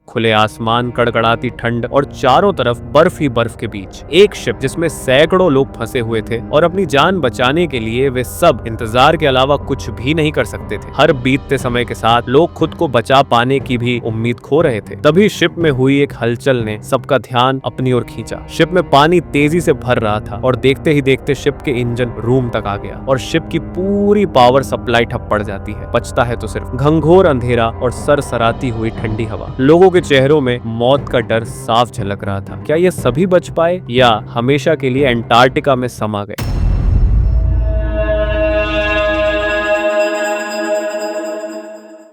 खुले आसमान, कड़कड़ाती ठंड और चारों तरफ बर्फ ही बर्फ के बीच एक शिप जिसमें सैकड़ों लोग फंसे हुए थे और अपनी जान बचाने के लिए वे सब इंतजार के अलावा कुछ भी नहीं कर सकते थे। हर बीतते समय के साथ लोग खुद को बचा पाने की भी उम्मीद खो रहे थे। तभी शिप में हुई एक हलचल ने सबका ध्यान अपनी ओर खींचा। शिप में पानी तेजी से भर रहा था और देखते ही देखते शिप के इंजन रूम तक आ गया और शिप की पूरी पावर सप्लाई ठप पड़ जाती है। बचता है तो सिर्फ घंघोर अंधेरा और सरसराती हुई ठंडी हवा। लोगों के चेहरों में मौत का डर साफ झलक रहा था। क्या ये सभी बच पाए या हमेशा के लिए अंटार्कटिका में समा गए?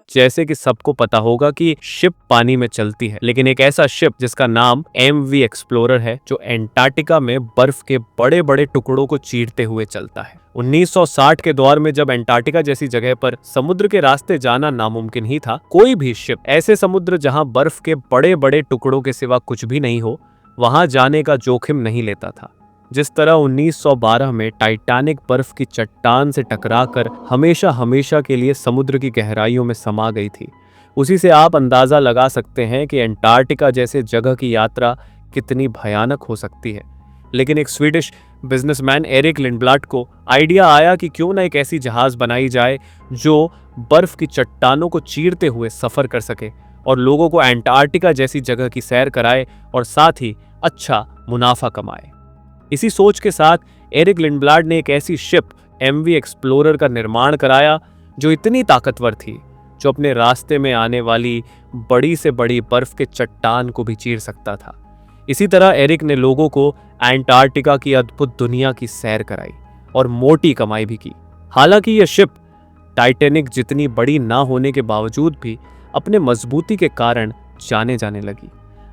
जैसे कि सबको पता होगा कि शिप पानी में चलती है, लेकिन एक ऐसा शिप जिसका नाम MV एक्सप्लोरर है जो अंटार्कटिका में बर्फ के बड़े बड़े टुकड़ों को चीरते हुए चलता है। 1960 के दौर में जब अंटार्कटिका जैसी जगह पर समुद्र के रास्ते जाना नामुमकिन ही था, कोई भी शिप ऐसे समुद्र जहां बर्फ के बड़े बड़े टुकड़ों के सिवा कुछ भी नहीं हो, वहां जाने का जोखिम नहीं लेता था। जिस तरह 1912 में टाइटैनिक बर्फ की चट्टान से टकराकर हमेशा हमेशा के लिए समुद्र की गहराइयों में समा गई थी, उसी से आप अंदाजा लगा सकते हैं कि अंटार्कटिका जैसे जगह की यात्रा कितनी भयानक हो सकती है। लेकिन एक स्वीडिश बिजनेसमैन एरिक लिंडब्लाट को आइडिया आया कि क्यों न एक ऐसी जहाज बनाई जाए जो बर्फ की चट्टानों को चीरते हुए सफर कर सके और लोगों को अंटार्कटिका जैसी जगह की सैर कराए और साथ ही अच्छा मुनाफा कमाए। इसी सोच के साथ एरिक लिंडब्लाट ने एक ऐसी शिप MV एक्सप्लोरर का निर्माण कराया जो इतनी ताकतवर थी, जो अपने रास्ते में आने वाली बड़ी से बड़ी बर्फ के चट्टान को भी चीर सकता था। इसी तरह एरिक ने लोगों को अंटार्कटिका की अद्भुत दुनिया की सैर कराई और मोटी कमाई भी की। हालांकि यह शिप टाइटैनिक जितनी बड़ी ना होने के बावजूद भी अपने मजबूती के कारण जाने लगी।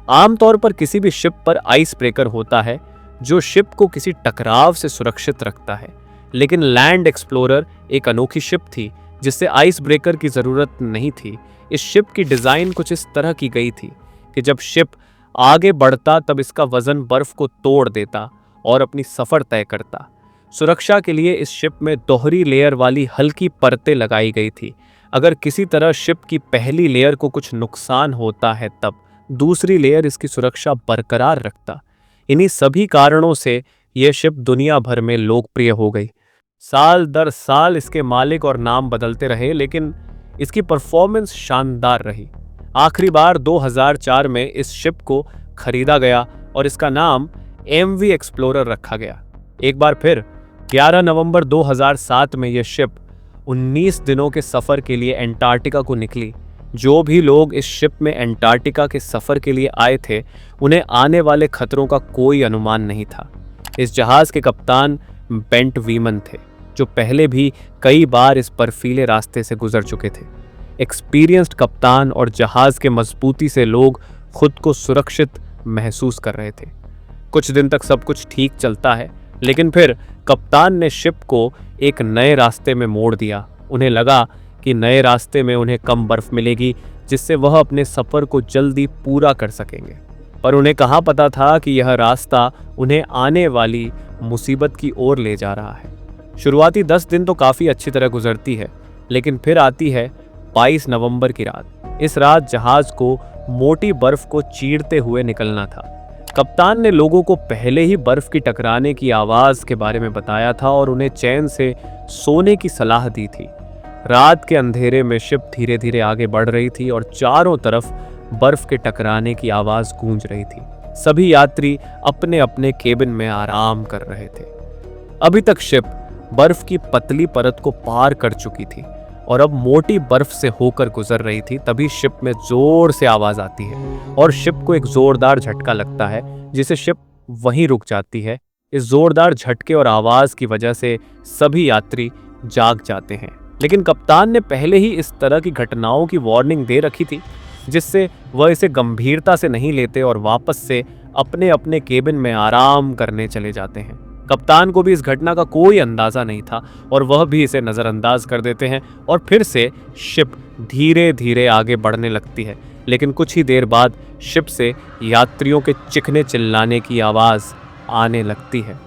आमतौर पर किसी भी शिप पर आइस ब्रेकर होता है जो शिप को किसी टकराव से सुरक्षित रखता है, लेकिन लैंड एक्सप्लोरर एक अनोखी शिप थी जिससे आइस ब्रेकर की जरूरत नहीं थी। इस शिप की डिजाइन कुछ इस तरह की गई थी कि जब शिप आगे बढ़ता तब इसका वजन बर्फ को तोड़ देता और अपनी सफर तय करता। सुरक्षा के लिए इस शिप में दोहरी लेयर वाली हल्की परतें लगाई गई थी। अगर किसी तरह शिप की पहली लेयर को कुछ नुकसान होता है तब दूसरी लेयर इसकी सुरक्षा बरकरार रखता। इन्हीं सभी कारणों से यह शिप दुनिया भर में लोकप्रिय हो गई। साल दर साल इसके मालिक और नाम बदलते रहे, लेकिन इसकी परफॉर्मेंस शानदार रही। आखिरी बार 2004 में इस शिप को खरीदा गया और इसका नाम MV एक्सप्लोरर रखा गया। एक बार फिर 11 नवंबर 2007 में यह शिप 19 दिनों के सफर के लिए अंटार्कटिका को निकली। जो भी लोग इस शिप में अंटार्कटिका के सफर के लिए आए थे, उन्हें आने वाले खतरों का कोई अनुमान नहीं था। इस जहाज के कप्तान बेंट वीमन थे, जो पहले भी कई बार इस बर्फीले रास्ते से गुजर चुके थे। एक्सपीरियंस्ड कप्तान और जहाज के मजबूती से लोग खुद को सुरक्षित महसूस कर रहे थे। कुछ दिन तक सब कुछ ठीक चलता है, लेकिन फिर कप्तान ने शिप को एक नए रास्ते में मोड़ दिया। उन्हें लगा कि नए रास्ते में उन्हें कम बर्फ मिलेगी, जिससे वह अपने सफर को जल्दी पूरा कर सकेंगे। पर उन्हें कहाँ पता था कि यह रास्ता उन्हें आने वाली मुसीबत की ओर ले जा रहा है। शुरुआती 10 दिन तो काफ़ी अच्छी तरह गुजरती है, लेकिन फिर आती है 22 नवंबर की रात। इस रात जहाज को मोटी बर्फ को चीरते हुए निकलना था। कप्तान ने लोगों को पहले ही बर्फ की टकराने की आवाज़ के बारे में बताया था और उन्हें चैन से सोने की सलाह दी थी। रात के अंधेरे में शिप धीरे धीरे आगे बढ़ रही थी और चारों तरफ बर्फ के टकराने की आवाज़ गूंज रही थी। सभी यात्री अपने अपने केबिन में आराम कर रहे थे। अभी तक शिप बर्फ की पतली परत को पार कर चुकी थी और अब मोटी बर्फ से होकर गुजर रही थी। तभी शिप में जोर से आवाज आती है और शिप को एक जोरदार झटका लगता है, जिसे शिप वहीं रुक जाती है। इस जोरदार झटके और आवाज की वजह से सभी यात्री जाग जाते हैं, लेकिन कप्तान ने पहले ही इस तरह की घटनाओं की वार्निंग दे रखी थी, जिससे वह इसे गंभीरता से नहीं लेते और वापस से अपने अपने केबिन में आराम करने चले जाते हैं। कप्तान को भी इस घटना का कोई अंदाजा नहीं था और वह भी इसे नज़रअंदाज कर देते हैं और फिर से शिप धीरे धीरे आगे बढ़ने लगती है। लेकिन कुछ ही देर बाद शिप से यात्रियों के चिखने चिल्लाने की आवाज़ आने लगती है।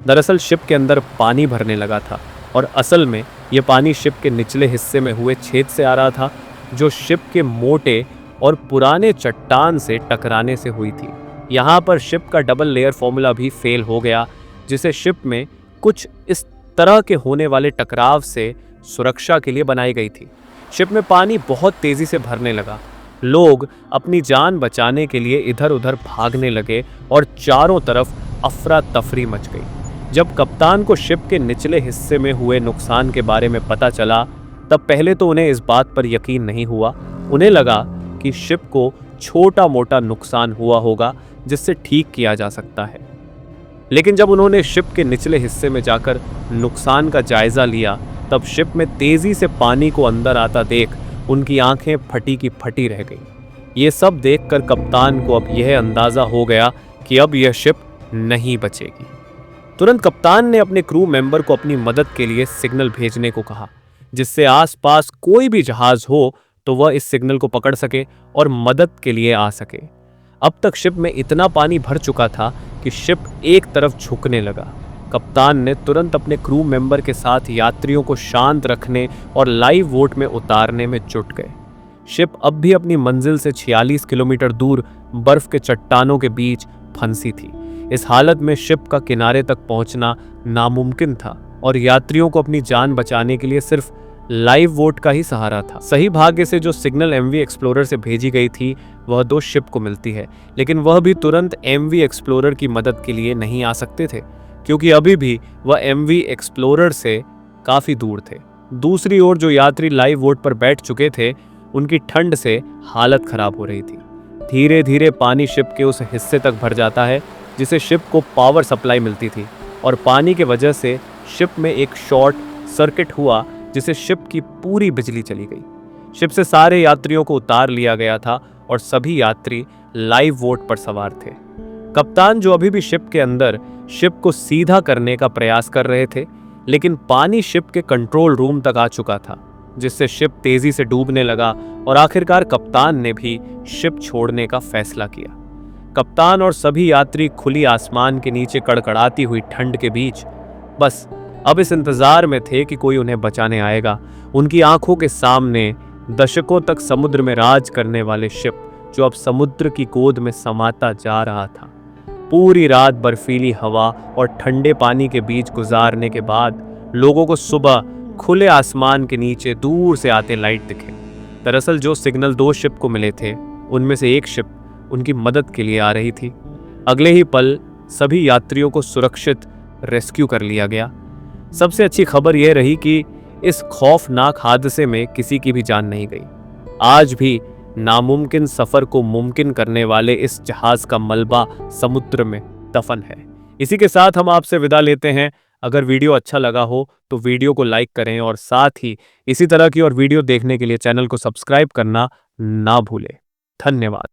दरअसल शिप के अंदर पानी भरने लगा था और असल में यह पानी शिप के निचले हिस्से में हुए छेद से आ रहा था, जो शिप के मोटे और पुराने चट्टान से टकराने से हुई थी। यहाँ पर शिप का डबल लेयर फॉर्मूला भी फेल हो गया, जिसे शिप में कुछ इस तरह के होने वाले टकराव से सुरक्षा के लिए बनाई गई थी। शिप में पानी बहुत तेजी से भरने लगा। लोग अपनी जान बचाने के लिए इधर उधर भागने लगे और चारों तरफ अफरा तफरी मच गई। जब कप्तान को शिप के निचले हिस्से में हुए नुकसान के बारे में पता चला, तब पहले तो उन्हें इस बात पर यकीन नहीं हुआ। उन्हें लगा कि शिप को छोटा मोटा नुकसान हुआ होगा जिससे ठीक किया जा सकता है। लेकिन जब उन्होंने शिप के निचले हिस्से में जाकर नुकसान का जायजा लिया, तब शिप में तेजी से पानी को अंदर आता देख उनकी आंखें फटी की फटी रह गई। ये सब देखकर कप्तान को अब यह अंदाजा हो गया कि अब यह शिप नहीं बचेगी। तुरंत कप्तान ने अपने क्रू मेंबर को अपनी मदद के लिए सिग्नल भेजने को कहा, जिससे आसपास कोई भी जहाज हो तो वह इस सिग्नल को पकड़ सके और मदद के लिए आ सके। अब तक शिप में इतना पानी भर चुका था कि शिप एक तरफ झुकने लगा। कप्तान ने तुरंत अपने क्रू मेंबर के साथ यात्रियों को शांत रखने और लाइव बोट में उतारने में जुट गए। शिप अब भी अपनी मंजिल से 46 किलोमीटर दूर बर्फ के चट्टानों के बीच फंसी थी। इस हालत में शिप का किनारे तक पहुंचना नामुमकिन था और यात्रियों को अपनी जान बचाने के लिए सिर्फ लाइव बोट का ही सहारा था। सही भाग्य से जो सिग्नल एमवी एक्सप्लोरर से भेजी गई थी वह 2 शिप को मिलती है, लेकिन वह भी तुरंत एमवी एक्सप्लोरर की मदद के लिए नहीं आ सकते थे, क्योंकि अभी भी वह एमवी एक्सप्लोरर से काफी दूर थे। दूसरी ओर जो यात्री लाइव बोट पर बैठ चुके थे, उनकी ठंड से हालत खराब हो रही थी। धीरे धीरे पानी शिप के उस हिस्से तक भर जाता है जिसे शिप को पावर सप्लाई मिलती थी, और पानी के वजह से शिप में एक शॉर्ट सर्किट हुआ जिससे शिप की पूरी बिजली चली गई। शिप से सारे यात्रियों को उतार लिया गया था और सभी यात्री लाइव बोट पर सवार थे। कप्तान, जो अभी भी शिप के अंदर शिप को सीधा करने का प्रयास कर रहे थे, लेकिन पानी शिप के कंट्रोल रूम तक आ चुका था, जिससे शिप तेजी से डूबने लगा और आखिरकार कप्तान ने भी शिप छोड़ने का फैसला किया। कप्तान और सभी यात्री खुली आसमान के नीचे कड़कड़ाती हुई ठंड के बीच बस अब इस इंतजार में थे कि कोई उन्हें बचाने आएगा। उनकी आंखों के सामने दशकों तक समुद्र में राज करने वाले शिप, जो अब समुद्र की गोद में समाता जा रहा था। पूरी रात बर्फीली हवा और ठंडे पानी के बीच गुजारने के बाद लोगों को सुबह खुले आसमान के नीचे दूर से आते लाइट दिखे। दरअसल जो सिग्नल 2 शिप को मिले थे, उनमें से एक शिप उनकी मदद के लिए आ रही थी। अगले ही पल सभी यात्रियों को सुरक्षित रेस्क्यू कर लिया गया। सबसे अच्छी खबर यह रही कि इस खौफनाक हादसे में किसी की भी जान नहीं गई। आज भी नामुमकिन सफर को मुमकिन करने वाले इस जहाज का मलबा समुद्र में दफन है। इसी के साथ हम आपसे विदा लेते हैं। अगर वीडियो अच्छा लगा हो तो वीडियो को लाइक करें और साथ ही इसी तरह की और वीडियो देखने के लिए चैनल को सब्सक्राइब करना ना भूलें। धन्यवाद।